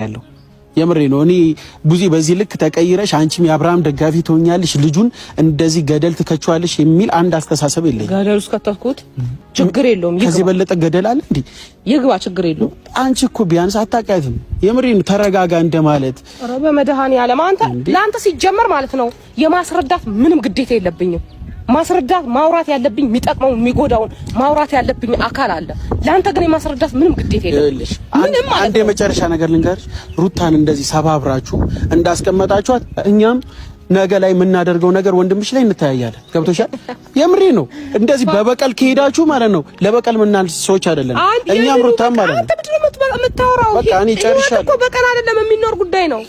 ያለው የምሬ ነው። እኔ ብዙ በዚህ ልክ ተቀይረሽ አንቺም የአብርሃም ደጋፊ ትሆኛለሽ ልጁን እንደዚህ ገደል ትከቻለሽ የሚል አንድ አስተሳሰብ የለኝ። ገደል ውስጥ ከተኩት ችግር የለውም። ከዚህ በለጠ ገደል አለ እንዴ? ይግባ ችግር የለውም። አንቺ እኮ ቢያንስ አታውቂያትም። የምሬ ነው። ተረጋጋ እንደማለት። ኧረ በመድኃኒዓለም አንተ ለአንተ ሲጀመር ማለት ነው የማስረዳት ምንም ግዴታ የለብኝም። ማስረዳት ማውራት ያለብኝ የሚጠቅመው የሚጎዳውን ማውራት ያለብኝ አካል አለ። ለአንተ ግን የማስረዳት ምንም ግዴታ የለብሽ። ምንም ማለት አንድ የመጨረሻ ነገር ልንገርሽ፣ ሩታን እንደዚህ ሰባብራችሁ እንዳስቀመጣችኋት እኛም ነገ ላይ የምናደርገው ነገር ወንድምሽ ላይ እንተያያለን። ገብቶሻል? የምሬ ነው። እንደዚህ በበቀል ከሄዳችሁ ማለት ነው ለበቀል ምናልስ ሰዎች አይደለም። እኛም ሩታም ማለት ነው። አንተ ምንድን ነው የምታወራው? በቃ እኔ ጨርሻለሁ። እኮ በቀል አይደለም የሚኖር ጉዳይ ነው።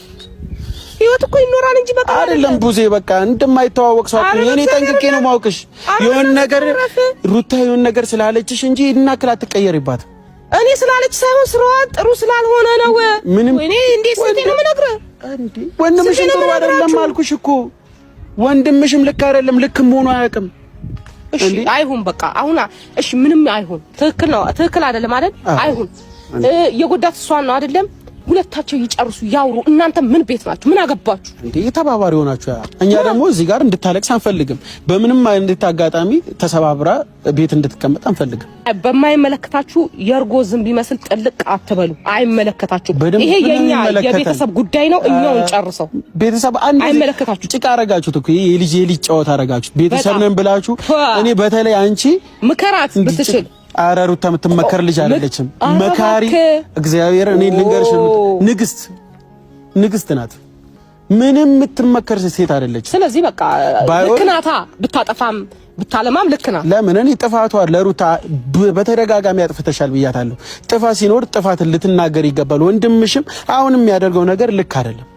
ህይወት እኮ ይኖራል እንጂ በቃ አይደለም። ቡዜ በቃ እንደማይተዋወቅ ሰው አጥኝ እኔ ጠንቅቄ ነው ማውቅሽ። የሆነ ነገር ሩታ የሆነ ነገር ስላለችሽ እንጂ እናክል አትቀየሪባት። እኔ ስላለች ሳይሆን ስራዋ ጥሩ ስላልሆነ ነው። እኔ እንዴት ስንቴ ነው የምነግርህ? ወንድምሽም ጥሩ አይደለም አልኩሽ እኮ። ወንድምሽም ልክ አይደለም፣ ልክም ሆኖ አያውቅም። እሺ አይሁን በቃ አሁን እሺ ምንም አይሁን። ትክክል ነው ትክክል አይደለም አይደል? አይሁን የጎዳት እሷን ነው አይደለም? ሁለታቸው ይጨርሱ ያውሩ። እናንተ ምን ቤት ናችሁ? ምን አገባችሁ እንዴ? የተባባሪ ሆናችሁ ያ እኛ ደግሞ እዚህ ጋር እንድታለቅስ አንፈልግም። በምንም አይነት አጋጣሚ ተሰባብራ ቤት እንድትቀመጥ አንፈልግም። በማይመለከታችሁ የርጎ ዝም ቢመስል ጥልቅ አትበሉ። አይመለከታችሁ። ይሄ የኛ የቤተሰብ ጉዳይ ነው። እኛው እንጨርሰው። ቤተሰብ አይመለከታችሁ። ጭቃ አረጋችሁት እኮ ይሄ የልጅ ጨዋታ አረጋችሁት። ቤተሰብ ነን ብላችሁ እኔ በተለይ አንቺ ምከራት ብትችል አረ ሩታ የምትመከር ልጅ አይደለችም። መካሪ እግዚአብሔር እኔ ልንገርሽ ንግስት ናት። ምንም የምትመከር ሴት አይደለች። ስለዚህ በቃ ልክናታ ብታጠፋም ብታለማም ልክና። ለምን እኔ ጥፋቷ ለሩታ በተደጋጋሚ አጥፍተሻል ብያታለሁ። ጥፋት ሲኖር ጥፋትን ልትናገር ይገባል። ወንድምሽም አሁን የሚያደርገው ነገር ልክ አይደለም።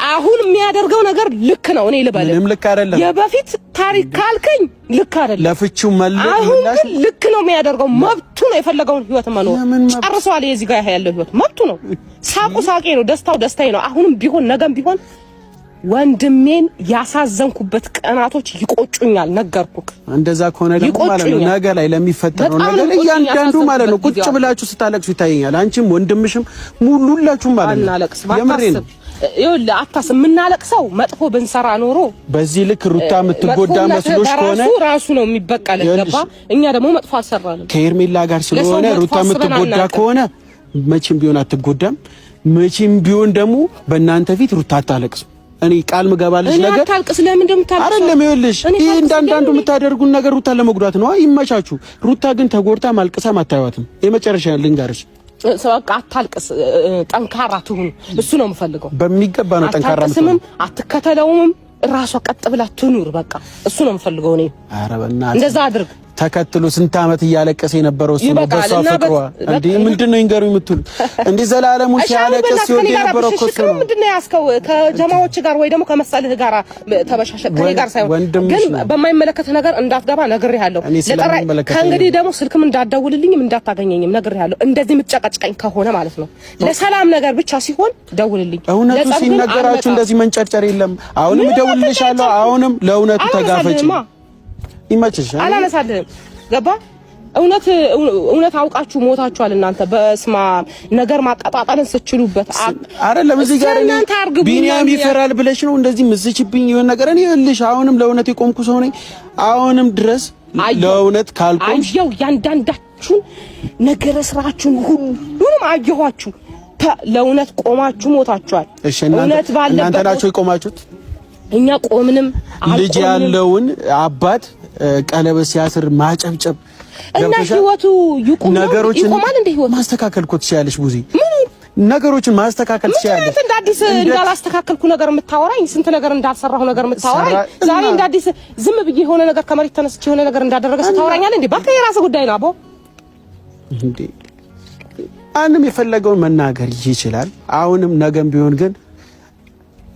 አሁን የሚያደርገው ነገር ልክ ነው። እኔ ልበል ምንም ልክ አይደለም። የበፊት ታሪክ ካልከኝ ልክ አይደለም። ለፍቺው መልኩ አሁን ግን ልክ ነው የሚያደርገው። መብቱ ነው የፈለገውን ህይወት መኖር ጨርሷል። የዚህ ጋር ያለው ህይወት መብቱ ነው። ሳቁ ሳቄ ነው፣ ደስታው ደስታዬ ነው። አሁንም ቢሆን ነገም ቢሆን ወንድሜን ያሳዘንኩበት ቀናቶች ይቆጩኛል። ነገርኩክ። እንደዛ ከሆነ ደግሞ ማለት ነው ነገ ላይ ለሚፈጠረው ነገር እያንዳንዱ ማለት ነው ቁጭ ብላችሁ ስታለቅሱ ይታየኛል። አንቺም ወንድምሽም ሁላችሁም ማለት ነው የምሬን ነው ይኸውልህ አታስብ። የምናለቅሰው መጥፎ ብንሰራ ኖሮ በዚህ ልክ ሩታ የምትጎዳ መስሎሽ ከሆነ ራሱ ነው የሚበቀል ገባ። እኛ ደግሞ መጥፎ አልሰራንም ከሄርሜላ ጋር ስለሆነ ሩታ የምትጎዳ ከሆነ መቼም ቢሆን አትጎዳም። መቼም ቢሆን ደግሞ በእናንተ ፊት ሩታ አታለቅስ። እኔ ቃል ምገባልሽ ነገር አታልቅስ። ለምን እንደምታልቅስ አይደለም። ይኸውልሽ ይሄ እንዳንዳንዱ የምታደርጉን ነገር ሩታ ለመጉዳት ነው። ይመቻችሁ። ሩታ ግን ተጎድታ ማልቀሳም አታዩዋትም። የመጨረሻ ልንገርሽ ሰውቃ አታልቅስ፣ ጠንካራ ትሁን። እሱ ነው የምፈልገው። በሚገባ ነው ጠንካራ ምትሆን። አትከተለውም፣ ራሷ ቀጥ ብላ ትኑር። በቃ እሱ ነው የምፈልገው እኔ። ኧረ በእናትህ እንደዛ አድርግ። ተከትሎ ስንት ዓመት እያለቀሰ የነበረው እሱ ነው። በሷ ፍቅሯ እንዴ ምንድነው ይንገሩ የምትሉ እንዴ? ዘላለሙ ሲያለቅስ ሲወድ የነበረው እኮ እሱ ነው። ምንድነው ያስከው ከጀማዎች ጋር ወይ ደግሞ ከመሰልህ ጋር ተበሻሸ ከኔ ጋር ሳይሆን ግን በማይመለከት ነገር እንዳትገባ ነግሬሃለሁ። ከእንግዲህ ደግሞ ስልክም እንዳትደውልልኝም እንዳታገኘኝም ነግሬሃለሁ። እንደዚህ የምትጨቀጭቀኝ ከሆነ ማለት ነው ለሰላም ነገር ብቻ ሲሆን ደውልልኝ። እውነቱ ሲነገራችሁ እንደዚህ መንጨርጨር የለም። አሁንም እደውልልሻለሁ። አሁንም ለእውነቱ ተጋፈጪ። ይመችሽ። አላነሳልህም። ገባ? እውነት አውቃችሁ ሞታችኋል እናንተ። በስማ ነገር ማቀጣጣልን ስችሉበት አይደለም። እዚህ ጋር ቢኒያም ይፈራል ብለሽ ነው እንደዚህ ምዝችብኝ ይሆን ነገር። እኔ ልሽ አሁንም ለእውነት የቆምኩ ሰው ነኝ። አሁንም ድረስ ለእውነት ካልቆምሽ አየው ያንዳንዳችሁን ነገር ስራችሁን ሁሉንም አየኋችሁ። ለእውነት ቆማችሁ ሞታችኋል። እሺ እናንተ ናችሁ የቆማችሁት። እኛ ቆምንም ልጅ ያለውን አባት ቀለበት ሲያስር ማጨብጨብ እና ህይወቱ ይቆማል። ነገሮችን ማስተካከል እኮ ትችያለሽ ቡዜ። ነገሮችን ማስተካከል ትችያለሽ። እንደ አዲስ እንዳላስተካከልኩ ነገር የምታወራኝ ስንት ነገር እንዳልሰራሁ ነገር የምታወራኝ ዛሬ እንደ አዲስ ዝም ብዬ የሆነ ነገር ከመሬት ተነስቼ የሆነ ነገር እንዳደረገ ስታወራኛለህ እንዴ? ባካ የራስ ጉዳይ ነው አቦ። እንዴ አንንም የፈለገውን መናገር ይችላል። አሁንም ነገም ቢሆን ግን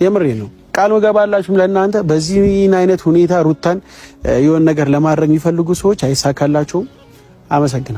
የምሬ ነው ቃል መገባላችሁም ለእናንተ በዚህ አይነት ሁኔታ ሩታን የሆነ ነገር ለማድረግ የሚፈልጉ ሰዎች አይሳካላችሁም። አመሰግናለሁ።